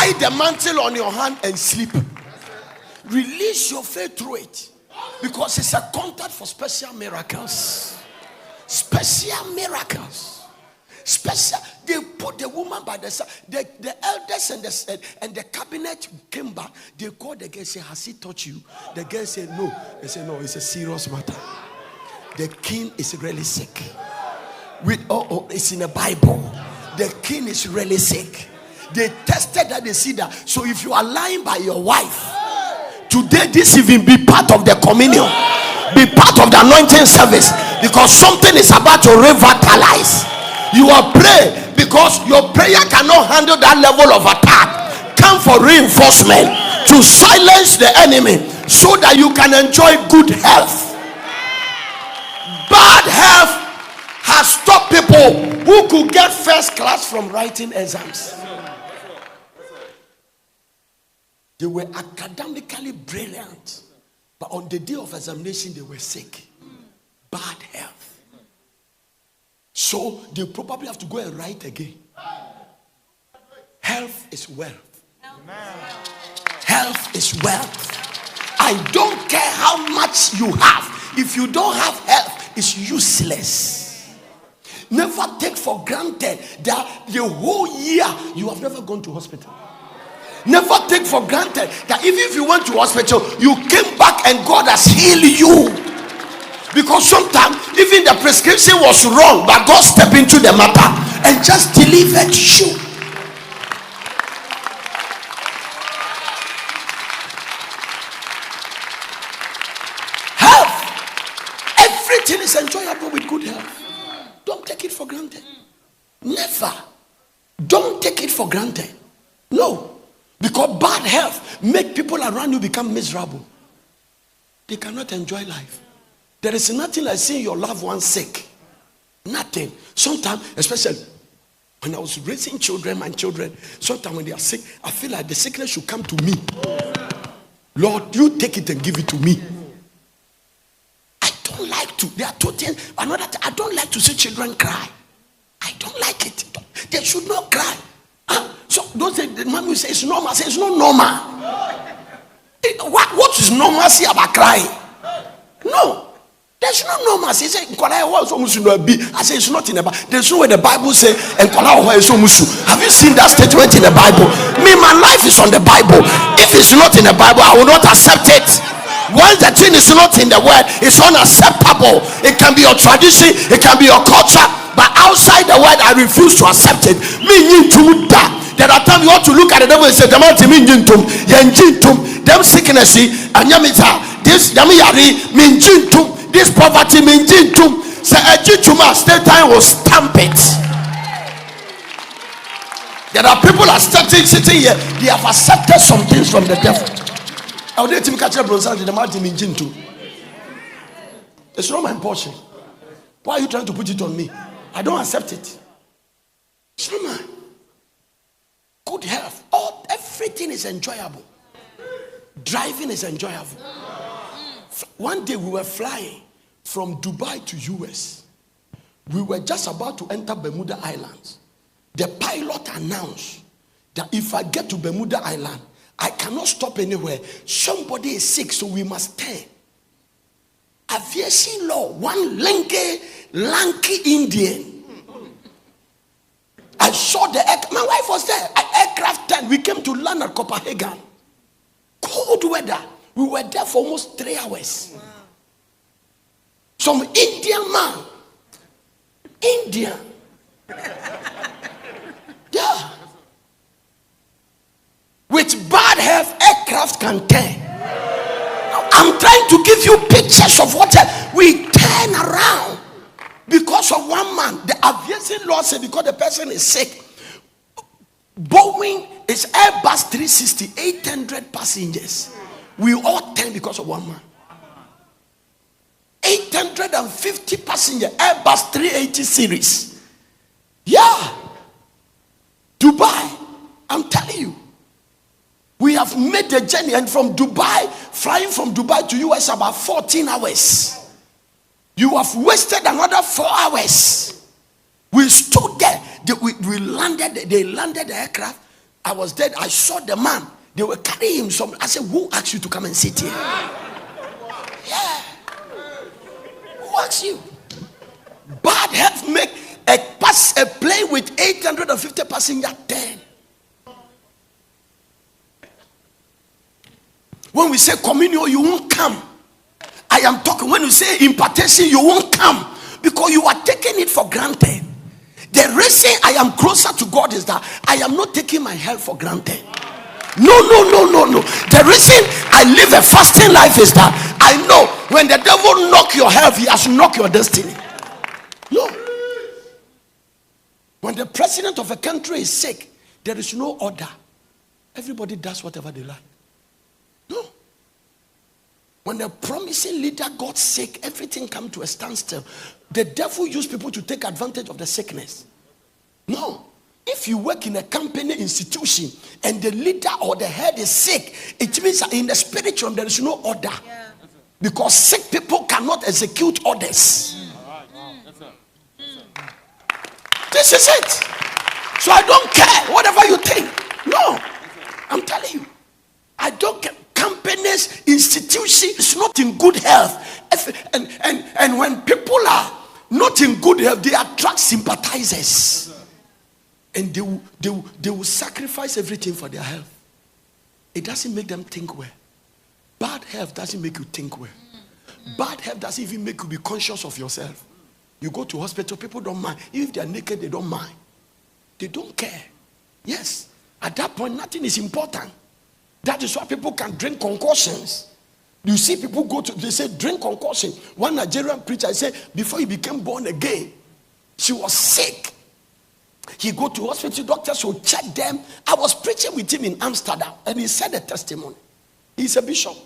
Tie the mantle on your hand and sleep. Release your faith through it. Because it's a contact for special miracles. Special miracles. Special. They put the woman by the side. The elders and the cabinet came back. They called the girl, say, has he touched you? The girl said no. They said no, it's a serious matter. The king is really sick. It's in the Bible. The king is really sick. They tested that, they see that. So if you are lying by your wife, today this even be part of the communion, be part of the anointing service, because something is about to revitalize. You are praying because your prayer cannot handle that level of attack. Come for reinforcement to silence the enemy so that you can enjoy good health. Bad health has stopped people who could get first class from writing exams. They were academically brilliant, but on the day of examination they were sick. Bad health. So they probably have to go and write again. Health is wealth. Health is wealth. I don't care how much you have. If you don't have health, it's useless. Never take for granted that the whole year you have never gone to hospital. Never take for granted that even if you went to hospital, you came back and God has healed you. Because sometimes even the prescription was wrong, but God stepped into the matter and just delivered you. Health. Everything is enjoyable with good health. Don't take it for granted. Never. Don't take it for granted. No. Because bad health make people around you become miserable. They cannot enjoy life. There is nothing like seeing your loved one sick. Nothing. Sometimes, especially when I was raising children, my children, sometimes when they are sick, I feel like the sickness should come to me. Lord, you take it and give it to me. I don't like to. There are two things. Another thing, I don't like to see children cry. I don't like it. They should not cry. So don't say, the man will say it's normal. I say it's not normal. What is normalcy about crying? No. There's no normalcy. He said, I say it's not in the Bible. There's no way the Bible says, have you seen that statement in the Bible? Me, my life is on the Bible. If it's not in the Bible, I will not accept it. Once the thing is not in the word, it's unacceptable. It can be your tradition, it can be your culture, but outside the word, I refuse to accept it. There are times you want to look at the devil and say, them sickness, this poverty, say state time will stamp it. There are people are sitting here, they have accepted some things from the devil. It's not my portion. Why are you trying to put it on me? I don't accept it. It's not mine. Good health. Everything is enjoyable. Driving is enjoyable. One day we were flying from Dubai to US. We were just about to enter Bermuda Islands. The pilot announced that if I get to Bermuda Island, I cannot stop anywhere. Somebody is sick, so we must stay. Aviation law, one lanky Indian. I saw the my wife was there. Aircraft 10. We came to land at Copenhagen. Cold weather. We were there for almost 3 hours. Wow. Some Indian man. Indian. Yeah. With bad health, aircraft can turn. I'm trying to give you pictures of what we turn around because of one man. The aviation law said because the person is sick. Boeing is Airbus 360, 800 passengers. We all turn because of one man. 850 passengers, Airbus 380 series. Yeah. Dubai. I'm telling you. We have made the journey, and from Dubai, flying from Dubai to US about 14 hours. You have wasted another 4 hours. We stood there. We landed. They landed the aircraft. I was dead. I saw the man. They were carrying him somewhere. I said, who asked you to come and sit here? Yeah. Who asked you? Bad health make a plane with 850 passengers dead. When we say communion, you won't come. I am talking. When you say impartation, you won't come because you are taking it for granted. The reason I am closer to God is that I am not taking my health for granted. No. The reason I live a fasting life is that I know when the devil knock your health, he has knocked your destiny. No. When the president of a country is sick, there is no order. Everybody does whatever they like. No. When the promising leader got sick, everything came to a standstill. The devil used people to take advantage of the sickness. No. If you work in a company institution and the leader or the head is sick, it means in the spiritual there is no order. Yeah. Because sick people cannot execute orders. This is it. So I don't care whatever you think. No. I'm telling you. I don't care. Companies, institutions is not in good health. And when people are not in good health, they attract sympathizers. And they will sacrifice everything for their health. It doesn't make them think well. Bad health doesn't make you think well. Bad health doesn't even make you be conscious of yourself. You go to hospital, people don't mind. Even if they are naked, they don't mind. They don't care. Yes. At that point, nothing is important. That is why people can drink concoctions. You see people they say drink concoction. One Nigerian preacher said before he became born again, she was sick. He go to hospital, doctors will check them. I was preaching with him in Amsterdam and he said a testimony. He's a bishop.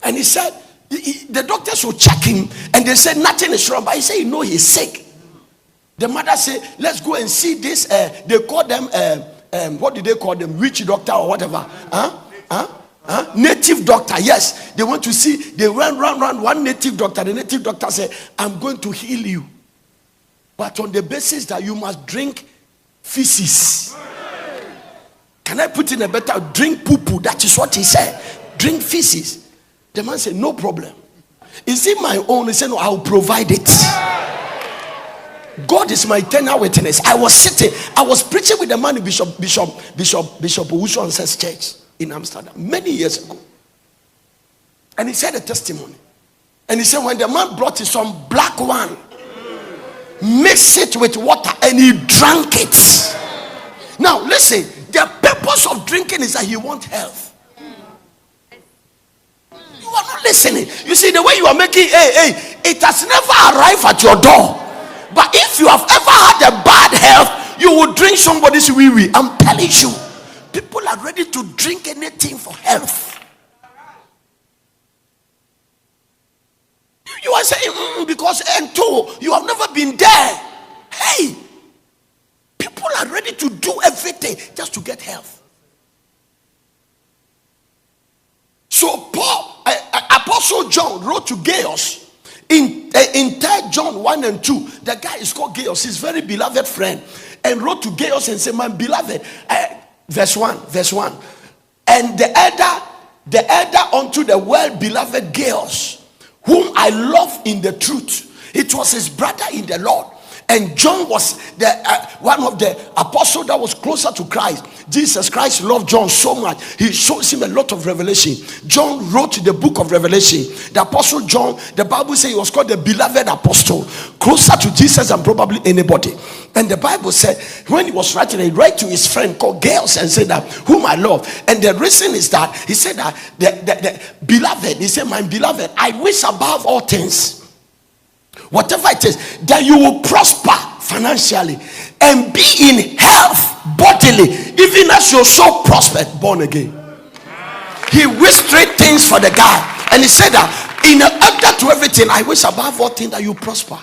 And he said, the doctors will check him and they said nothing is wrong. But he said, he's sick. The mother said, let's go and see this. They call them, what do they call them? Witch doctor or whatever. Native doctor. Yes. They want to see. They ran one native doctor. The native doctor said, I'm going to heal you. But on the basis that you must drink feces. Can I put in a better? Drink poo-poo. That is what he said. Drink feces. The man said, no problem. Is it my own? He said, no, I'll provide it. God is my eternal witness. I was sitting, I was preaching with the man in Bishop Owusu church in Amsterdam many years ago. And he said a testimony. And he said, when the man brought his some black wine, mixed it with water, and he drank it. Now, listen, the purpose of drinking is that he wants health. You are not listening. You see, the way you are making, it has never arrived at your door. But if you have ever had a bad health, you will drink somebody's wee-wee. I'm telling you, people are ready to drink anything for health. You are saying, because N2, you have never been there. Hey, people are ready to do everything just to get health. So Paul, Apostle John wrote to Gaius in 3 John 1 and 2. The guy is called Gaius, his very beloved friend, and wrote to Gaius and said, my beloved, verse 1. And the elder unto the well-beloved Gaius, whom I love in the truth. It was his brother in the Lord. And John was the one of the apostles that was closer to Christ. Jesus Christ loved John so much. He shows him a lot of revelation. John wrote the book of Revelation. The apostle John, the Bible says he was called the beloved apostle. Closer to Jesus than probably anybody. And the Bible said when he was writing, he wrote to his friend called Gaius and said that, whom I love. And the reason is that he said that the beloved, he said, my beloved, I wish above all things, whatever it is, that you will prosper financially and be in health bodily, even as your soul prospered, born again. He wished 3 things for the guy, and he said that in order to everything, I wish above all things that you prosper.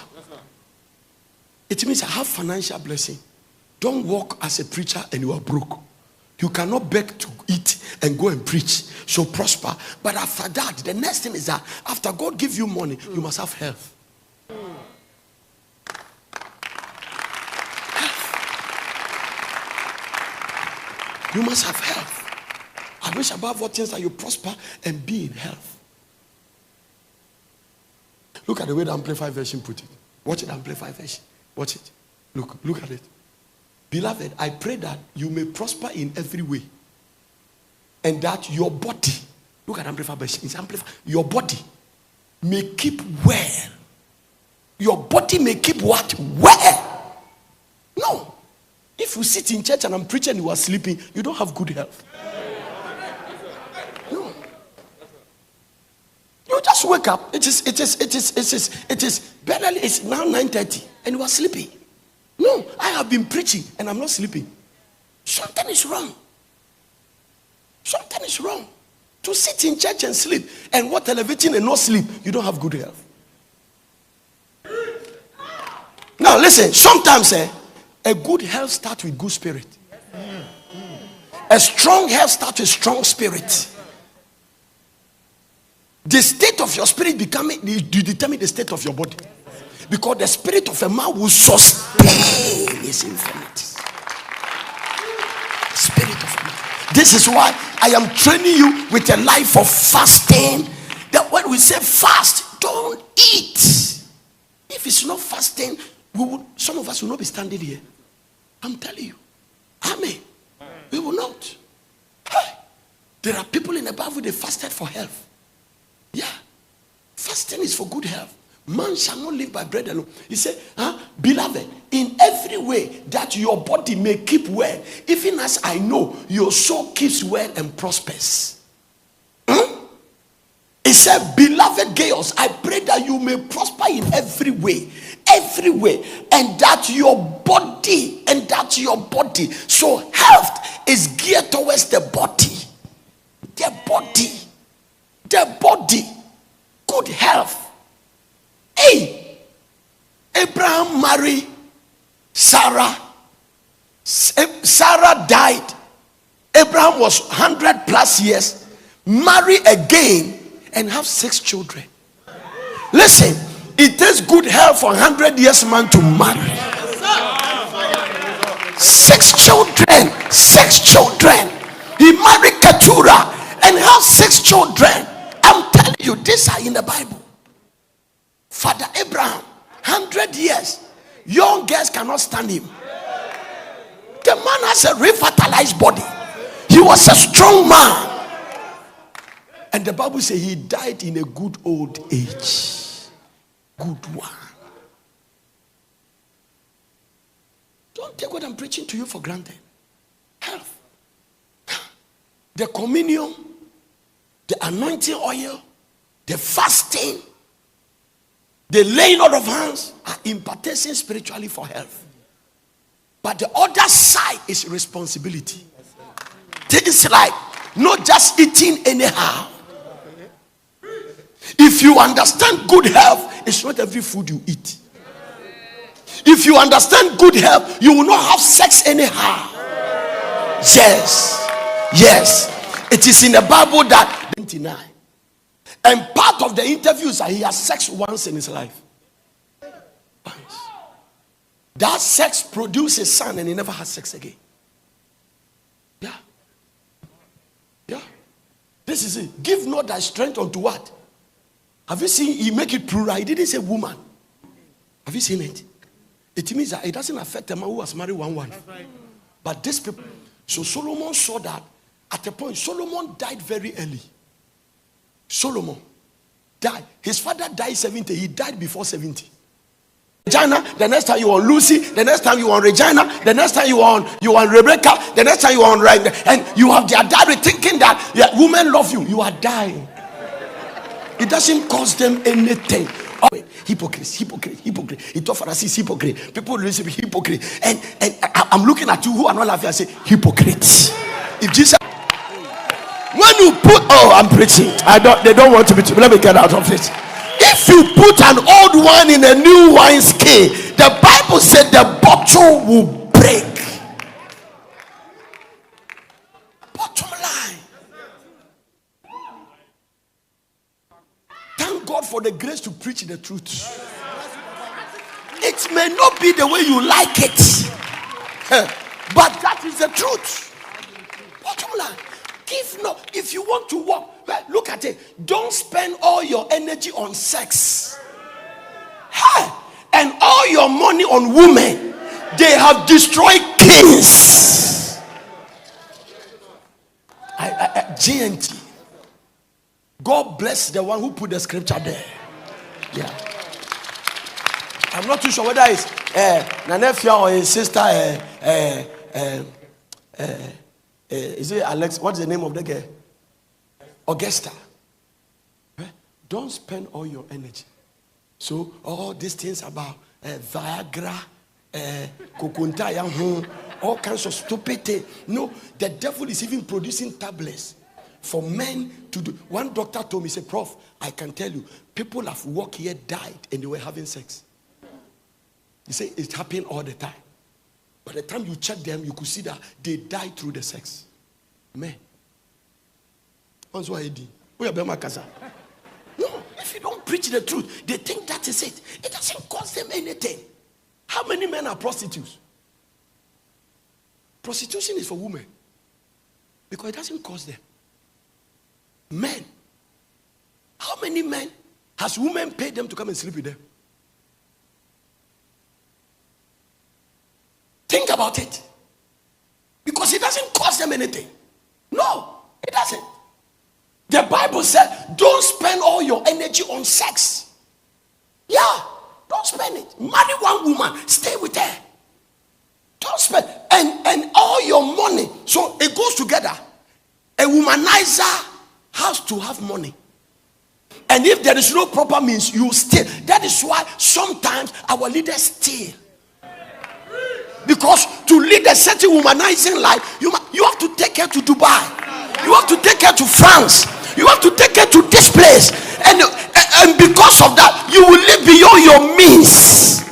It means I have financial blessing. Don't walk as a preacher and you are broke. You cannot beg to eat and go and preach, so prosper. But after that, the next thing is that after God gives you money, you must have health. You must have health. I wish above all things that you prosper and be in health. Look at the way the Amplified Version put it. Watch it, Amplified Version. Watch it. Look at it. Beloved, I pray that you may prosper in every way. And that your body, look at Amplified Version. It's Amplified. Your body may keep well. Your body may keep what? Well. No. If you sit in church and I'm preaching and you are sleeping, you don't have good health. No. You just wake up. It is barely, it's now 9:30 and you are sleeping. No, I have been preaching and I'm not sleeping. Something is wrong. Something is wrong. To sit in church and sleep and watch television and not sleep, you don't have good health. Now listen, sometimes a good health starts with good spirit. A strong health starts with strong spirit. The state of your spirit you determine the state of your body. Because the spirit of a man will sustain his infirmities. Spirit of a man. This is why I am training you with a life of fasting. That when we say fast, don't eat. If it's not fasting, some of us will not be standing here. I'm telling you. Amen. We will not. Hey, there are people in the Bible, they fasted for health. Yeah. Fasting is for good health. Man shall not live by bread alone. He said, beloved, in every way that your body may keep well, even as I know your soul keeps well and prospers. He said, beloved Gaius, I pray that you may prosper in every way, and that your body, so health is geared towards the body, good health. Hey, Abraham married Sarah. Sarah died. Abraham was 100 plus years. Marry again and have 6 children. Listen, it takes good health for 100 years man to marry. 6 children. 6 children. He married Keturah and have 6 children. I'm telling you, these are in the Bible. Father Abraham, 100 years. Young girls cannot stand him. The man has a revitalized body. He was a strong man. And the Bible says he died in a good old age. Good one. Don't take what I'm preaching to you for granted. Health. The communion, the anointing oil, the fasting, the laying on of hands are impartation spiritually for health. But the other side is responsibility. Things like not just eating anyhow. If you understand good health, it's not every food you eat. If you understand good health, you will not have sex anyhow. Yes. It is in the Bible that 29. And part of the interviews that he has sex once in his life. Once. That sex produced a son and he never had sex again. Yeah. This is it. Give not thy strength unto what? Have you seen he make it plural? He didn't say woman. Have you seen it? It means that it doesn't affect a man who has married one wife. But these people. So Solomon saw that at a point. Solomon died very early. Solomon died. His father died 70. He died before 70. Regina, the next time you want Lucy, the next time you want Regina, the next time you want Rebecca, the next time you want and you have their diary thinking that women love you. You are dying. It doesn't cost them anything. Hypocrite. He thought Pharisees hypocrite. People listen to hypocrite. And I'm looking at you who are not laughing. I say hypocrite. If Jesus, when you put, I'm preaching. They don't want to be. Let me get out of it. If you put an old wine in a new wine skin, the Bible said the bottle will break. Bottom line. Thank God for the grace to preach the truth. It may not be the way you like it, but that is the truth. if you want to walk, look at it. Don't spend all your energy on sex. Hey, and all your money on women. They have destroyed kings. GNT. God bless the one who put the scripture there. Yeah. I'm not too sure whether it's Nanefia or his sister. Is it Alex? What's the name of the girl? Augusta. Don't spend all your energy. So all these things about Viagra, Kokunta, all kinds of stupid things. No, the devil is even producing tablets for men to do. One doctor told me, say, Prof, I can tell you, people have walked here, died, and they were having sex. He said it's happening all the time. By the time you check them, you could see that they died through the sex. Man. No, if you don't preach the truth, they think that is it. It doesn't cost them anything. How many men are prostitutes? Prostitution is for women. Because it doesn't cost them. Men. How many men has women paid them to come and sleep with them? Think about it. Because it doesn't cost them anything. No, it doesn't. The Bible said, don't spend all your energy on sex. Yeah, don't spend it. Marry one woman, stay with her. Don't spend. And all your money. So it goes together. A womanizer has to have money. And if there is no proper means, you steal. That is why sometimes our leaders steal. Because to lead a certain womanizing life, you have to take her to Dubai. You have to take her to France. You have to take her to this place. And because of that, you will live beyond your means.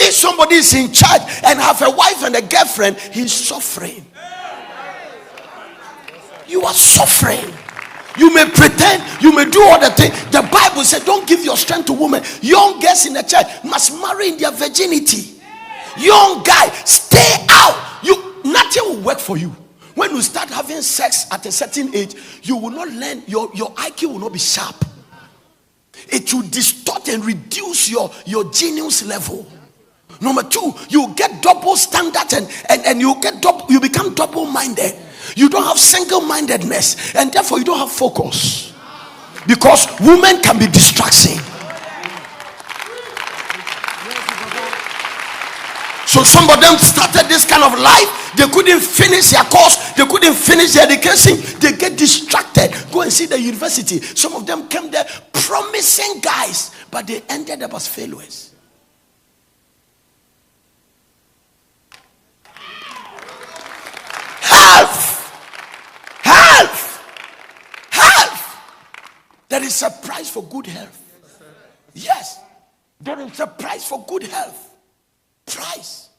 If somebody is in charge and have a wife and a girlfriend, he's suffering. You are suffering. You may pretend, you may do all the things. The Bible said, don't give your strength to women. Young girls in the church must marry in their virginity. Young guy, stay out. Nothing will work for you. When you start having sex at a certain age, you will not learn, your IQ will not be sharp. It will distort and reduce your genius level. Number two, you get double standards and you become double-minded. You don't have single-mindedness, and therefore you don't have focus. Because women can be distraction. So some of them started this kind of life. They couldn't finish their course. They couldn't finish their education. They get distracted. Go and see the university. Some of them came there promising guys, but they ended up as failures. Health. There is a price for good health. Yes. There is a price for good health. Price.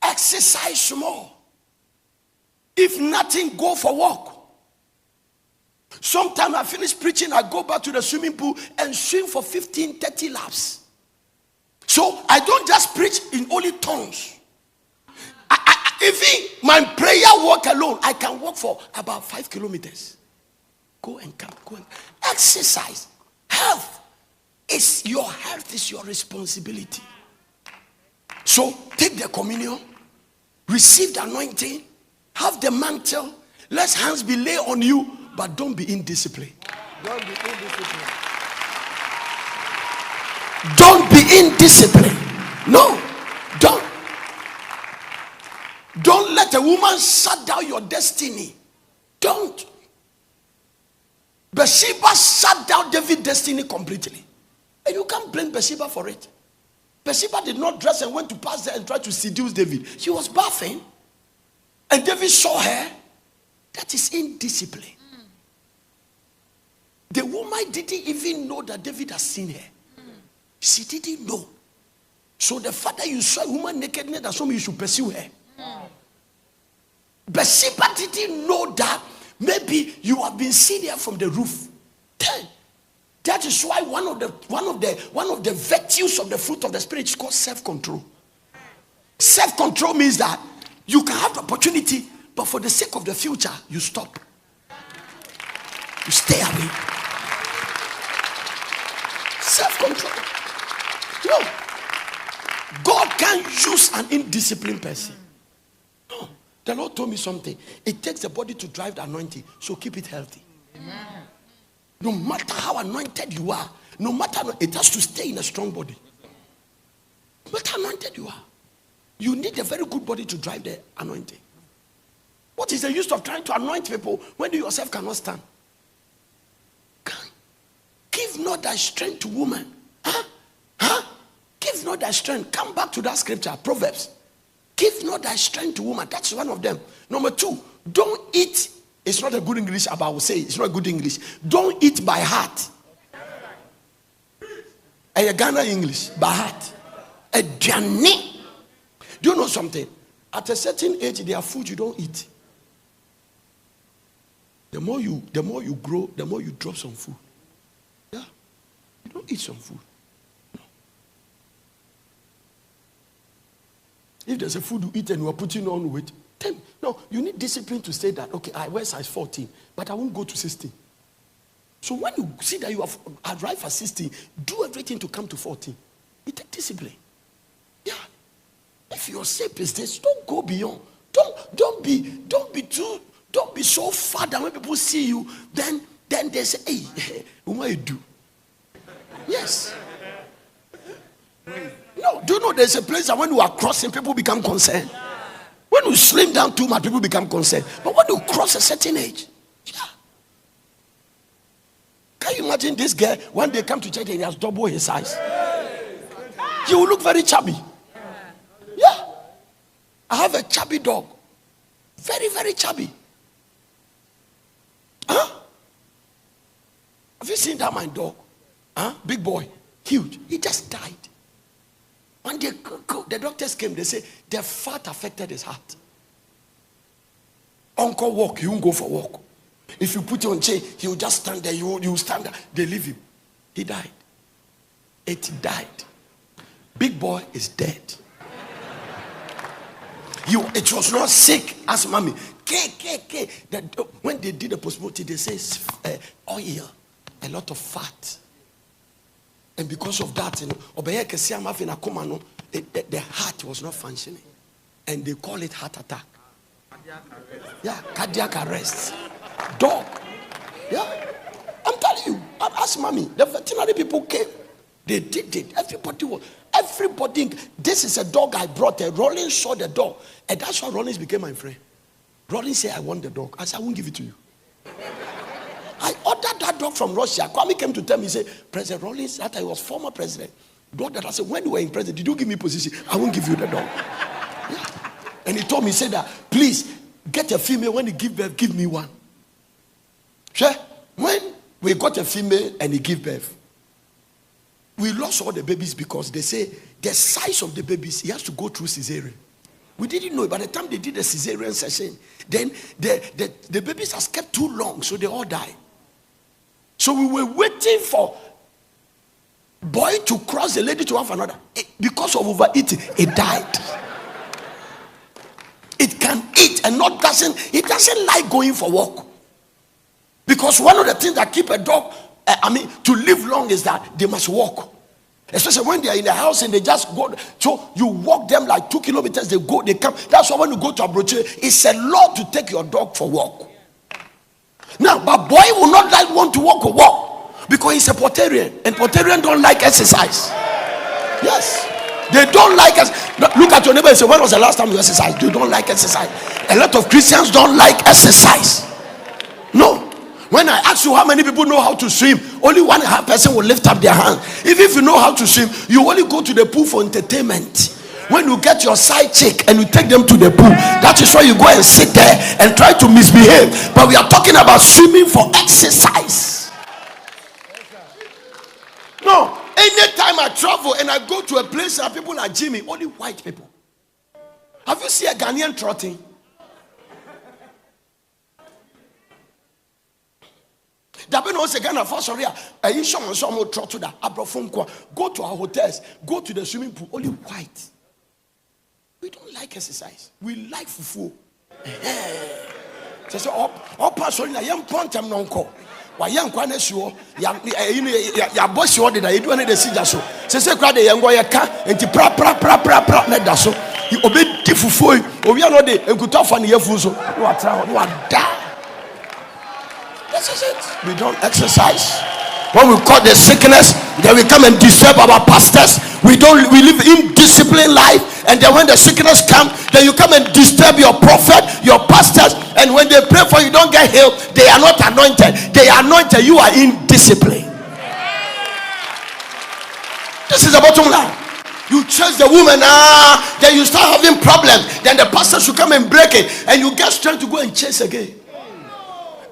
Exercise more. If nothing, go for walk. Sometimes I finish preaching, I go back to the swimming pool and swim for 15-30 laps. So I don't just preach in only tongues. Even my prayer walk alone, I can walk for about 5 kilometers. Go and come. Exercise. Health is your responsibility. So take the communion, receive the anointing, have the mantle, let hands be laid on you, but don't be indisciplined. Don't be indisciplined. No, don't. Don't let a woman shut down your destiny. Don't. Bathsheba shut down David's destiny completely. And you can't blame Bathsheba for it. Bathsheba did not dress and went to pass there and try to seduce David. She was bathing. And David saw her. That is indiscipline. The woman didn't even know that David had seen her. She didn't know. So the fact that you saw a woman nakedness, that's why you should pursue her. Bathsheba didn't know that maybe you have been seen here from the roof. That is why one of the virtues of the fruit of the Spirit is called self-control. Self-control means that you can have the opportunity, but for the sake of the future, you stop. You stay away. Self-control. No. God can't use an indisciplined person. No. The Lord told me something. It takes the body to drive the anointing, so keep it healthy. Amen. No matter how anointed you are, no matter, it has to stay in a strong body. No matter how anointed you are, you need a very good body to drive the anointing. What is the use of trying to anoint people when you yourself cannot stand? Give not thy strength to woman. Give not thy strength. Come back to that scripture, Proverbs. Give not thy strength to woman. That's one of them. Number 2, don't eat. It's not a good English, but I will say it's not a good English. Don't eat by heart. A Ghana English, by heart. A journey. Do you know something? At a certain age, there are food you don't eat. The more you grow, the more you drop some food. Yeah. You don't eat some food. No. If there's a food you eat and you are putting on weight, then no, you need discipline to say that, okay, I wear size 14, but I won't go to 16. So when you see that you have arrived at 16, do everything to come to 14. It takes discipline. Yeah. If your shape is this, don't go beyond. Don't be so fat that when people see you, then they say, hey, what you do? Yes. No, do you know there's a place that when you are crossing, people become concerned? When you slim down too much, people become concerned. But when you cross a certain age, yeah. Can you imagine this guy, when they come to church, he has double his size? He will look very chubby. Yeah. I have a chubby dog. Very, very chubby. Huh? Have you seen that my dog? Huh? Big boy. Huge. He just died. When the doctors came, they say the fat affected his heart. Uncle walk, he won't go for walk. If you put him on chair, he will just stand there. You stand there. They leave him. He died. It died. Big boy is dead. It was not sick as mommy. When they did the postmortem, they say oil, a lot of fat. And because of that, the heart was not functioning. And they call it heart attack. Yeah, cardiac arrest. Dog. Yeah. I'm telling you, ask mommy. The veterinary people came. They did it. Everybody. This is a dog I brought. Rollins saw the dog. And that's why Rollins became my friend. Rollins said, I want the dog. I said, I won't give it to you. I ordered that dog from Russia. Kwame came to tell me, he said, President Rollins, that I was former president. Dog that I said, when you were in president, did you give me position? I won't give you the dog. Yeah. And he told me, he said that, please, get a female. When you give birth, give me one. Sure? When we got a female and he gave birth, we lost all the babies because they say the size of the babies, he has to go through cesarean. We didn't know it. By the time they did the cesarean session, then the babies has kept too long, so they all died. So we were waiting for boy to cross the lady to have another. Because of overeating, it died. It can eat and it doesn't like going for walk. Because one of the things that keep a dog, to live long is that they must walk. Especially when they are in the house and they just go. So you walk them like 2 kilometers, they go, they come. That's why when you go to Abroche, it's a law to take your dog for walk. Now, but boy will not want to walk because he's a Portarian. And Portarian don't like exercise. Yes. They don't like us. Look at your neighbor and say, when was the last time you exercised? They don't like exercise. A lot of Christians don't like exercise. No. When I ask you how many people know how to swim, only one person will lift up their hand. If you know how to swim, you only go to the pool for entertainment. When you get your side chick and you take them to the pool, that is why you go and sit there and try to misbehave. But we are talking about swimming for exercise. No, anytime I travel and I go to a place where people are gymming, only white people. Have you seen a Ghanaian trotting? Go to our hotels, go to the swimming pool, only white. We don't like exercise. We like fufu. So all person I am point am nonko. Why young kwane suo ya boss you did I do any decision so. Say crowd the young boy ka enti pra na da so. You obey tifufu obi an ode enkuta fa ne yafu so. You are try you are die. This is it. We don't exercise. When we call the sickness, then we come and disturb our pastors. We live indisciplined life, and then when the sickness comes, then you come and disturb your prophet, your pastors, and when they pray for you, don't get healed. They are not anointed. They are anointed. You are indisciplined. This is the bottom line. You chase the woman, then you start having problems. Then the pastor should come and break it, and you get strength to go and chase again.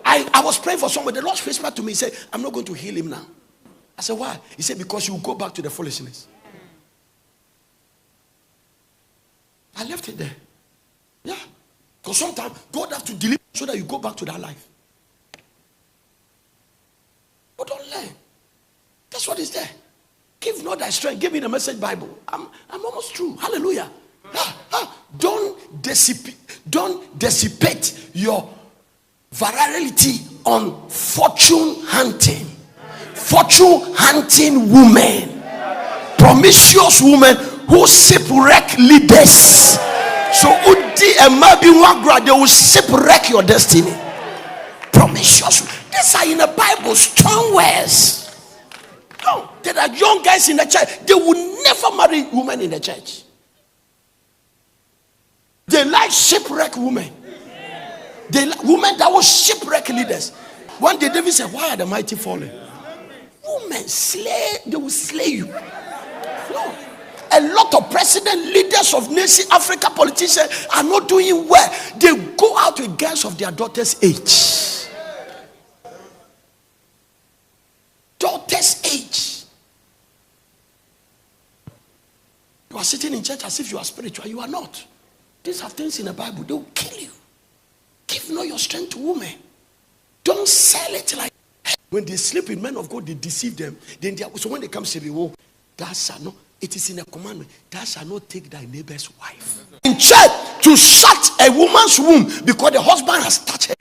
I was praying for somebody. The Lord whispered to me, he said, I'm not going to heal him now. I said, why? He said, because you will go back to the foolishness. I left it there. Yeah. Because sometimes God has to deliver so that you go back to that life. But don't learn. That's what is there. Give not thy strength. Give me the Message Bible. I'm almost through. Hallelujah. Don't dissipate your virality on fortune hunting women, promiscuous women who shipwreck leaders. So Udi and Mabi Wagra, they will shipwreck your destiny. Promiscuous. These are in the Bible, strong words. No, there are young guys in the church. They will never marry women in the church. They like shipwreck women. Women that will shipwreck leaders. One day David said, why are the mighty falling? Women they will slay you. No. A lot of president, leaders of nation, Africa politicians are not doing well. They go out with girls of their daughter's age. Daughter's age. You are sitting in church as if you are spiritual. You are not. These are things in the Bible. They will kill you. Give not your strength to women. Don't sell it like when they sleep with men of God, they deceive them. Then so when they come say, "Oh, thou shalt not." It is in a commandment. Thou shalt not take thy neighbor's wife. In church, to shut a woman's womb because the husband has touched her.